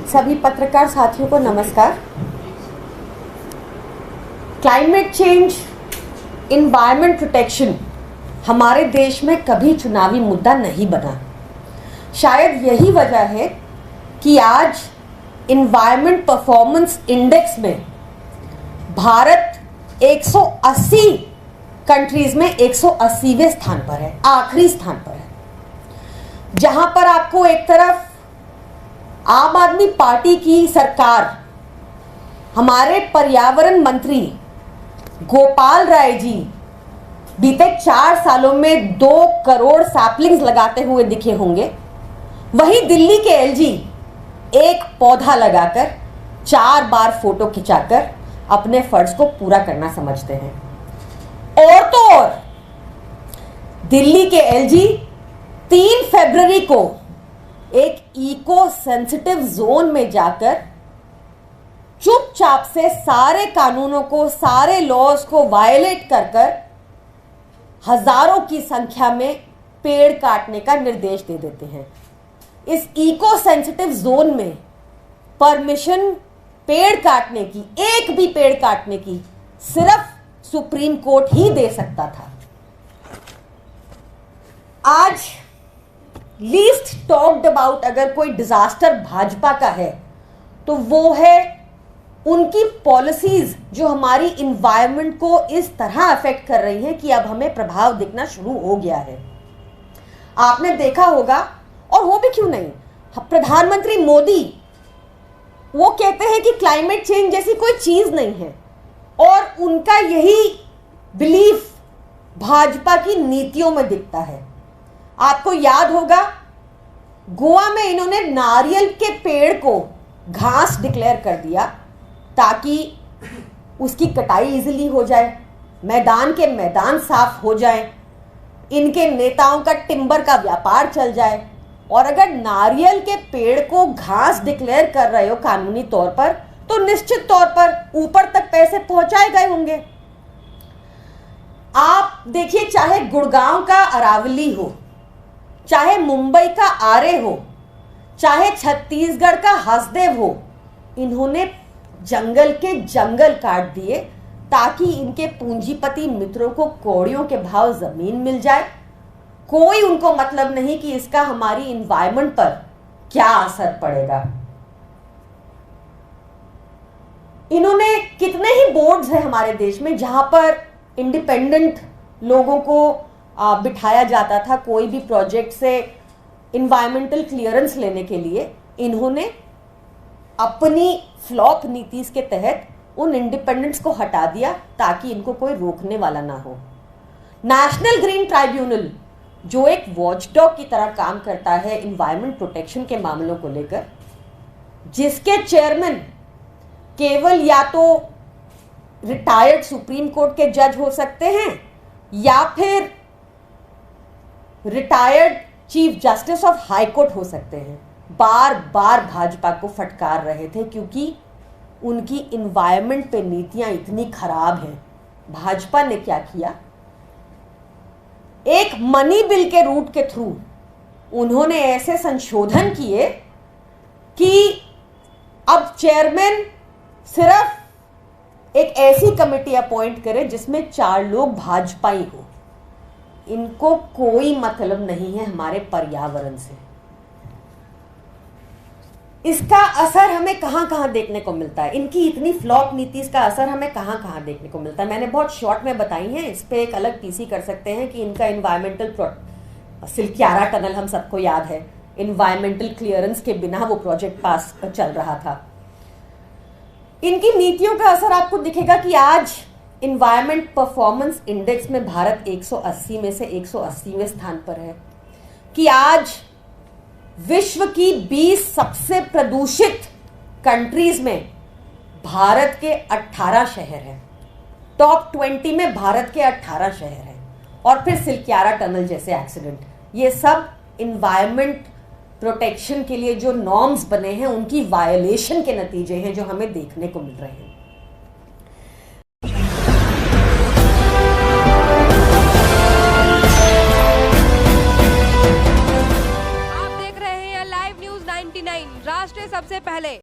सभी पत्रकार साथियों को नमस्कार। क्लाइमेट चेंज, इन्वायरमेंट प्रोटेक्शन हमारे देश में कभी चुनावी मुद्दा नहीं बना। शायद यही वजह है कि आज इन्वायरमेंट परफॉर्मेंस इंडेक्स में भारत 180 कंट्रीज में 180वें स्थान पर है, आखिरी स्थान पर है। जहां पर आपको एक तरफ आम आदमी पार्टी की सरकार, हमारे पर्यावरण मंत्री गोपाल राय जी बीते 4 सालों में 2 करोड़ सैपलिंग्स लगाते हुए दिखे होंगे, वहीं दिल्ली के एलजी एक पौधा लगाकर 4 बार फोटो खिंचाकर अपने फर्ज को पूरा करना समझते हैं। और तो और दिल्ली के एलजी 3 फरवरी को एक इको सेंसिटिव जोन में जाकर चुपचाप से सारे कानूनों को, सारे लॉज को वायलेट कर हजारों की संख्या में पेड़ काटने का निर्देश दे देते हैं। इस इको सेंसिटिव जोन में परमिशन पेड़ काटने की, एक भी पेड़ काटने की, सिर्फ सुप्रीम कोर्ट ही दे सकता था। आज लीस्ट टॉक्ड अबाउट अगर कोई डिजास्टर भाजपा का है तो वो है उनकी पॉलिसीज जो हमारी इन्वायरमेंट को इस तरह अफेक्ट कर रही हैं कि अब हमें प्रभाव दिखना शुरू हो गया है। आपने देखा होगा, और वो भी क्यों नहीं, प्रधानमंत्री मोदी वो कहते हैं कि क्लाइमेट चेंज जैसी कोई चीज नहीं है, और उनका यही बिलीफ भाजपा की नीतियों में दिखता है। आपको याद होगा, गोवा में इन्होंने नारियल के पेड़ को घास डिक्लेयर कर दिया ताकि उसकी कटाई इजीली हो जाए, मैदान के मैदान साफ हो जाए, इनके नेताओं का टिम्बर का व्यापार चल जाए। और अगर नारियल के पेड़ को घास डिक्लेयर कर रहे हो कानूनी तौर पर, तो निश्चित तौर पर ऊपर तक पैसे पहुंचाए गए होंगे। आप देखिए, चाहे गुड़गांव का अरावली हो, चाहे मुंबई का आरे हो, चाहे छत्तीसगढ़ का हसदेव हो, इन्होंने जंगल के जंगल काट दिए ताकि इनके पूंजीपति मित्रों को कौड़ियों के भाव जमीन मिल जाए। कोई उनको मतलब नहीं कि इसका हमारी इन्वायरमेंट पर क्या असर पड़ेगा। इन्होंने कितने ही बोर्ड्स हैं हमारे देश में जहां पर इंडिपेंडेंट लोगों को बिठाया जाता था कोई भी प्रोजेक्ट से इन्वायरमेंटल क्लियरेंस लेने के लिए। इन्होंने अपनी फ्लॉप नीति के तहत उन इंडिपेंडेंट्स को हटा दिया ताकि इनको कोई रोकने वाला ना हो। नेशनल ग्रीन ट्राइब्यूनल, जो एक वॉचडॉग की तरह काम करता है इन्वायरमेंट प्रोटेक्शन के मामलों को लेकर, जिसके चेयरमैन केवल या तो रिटायर्ड सुप्रीम कोर्ट के जज हो सकते हैं या फिर retired chief justice of high court हो सकते हैं, बार बार भाजपा को फटकार रहे थे क्योंकि उनकी इन्वायरमेंट पे नीतियां इतनी खराब हैं। भाजपा ने क्या किया, एक मनी बिल के रूट के थ्रू उन्होंने ऐसे संशोधन किए कि अब चेयरमैन सिर्फ एक ऐसी कमेटी अपॉइंट करे जिसमें 4 लोग भाजपाई हो। इनको कोई मतलब नहीं है हमारे पर्यावरण से। इसका असर हमें कहां कहां देखने को मिलता है, इनकी इतनी फ्लॉप नीति का असर हमें कहां कहां देखने को मिलता है। मैंने बहुत शॉर्ट में बताई है, इस पे एक अलग पीसी कर सकते हैं कि इनका इन्वायरमेंटल सिलक्यारा टनल हम सबको याद है, इन्वायरमेंटल क्लियरेंस के बिना वो प्रोजेक्ट पास चल रहा था। इनकी नीतियों का असर आपको दिखेगा कि आज इन्वायरमेंट परफॉर्मेंस इंडेक्स में भारत 180 में से 180वें स्थान पर है, कि आज विश्व की 20 सबसे प्रदूषित कंट्रीज में भारत के 18 शहर हैं, टॉप 20 में भारत के 18 शहर हैं। और फिर सिलक्यारा टनल जैसे एक्सीडेंट, ये सब इन्वायरमेंट प्रोटेक्शन के लिए जो नॉर्म्स बने हैं उनकी वायलेशन के नतीजे हैं जो हमें देखने को मिल रहे हैं। राष्ट्र सबसे पहले।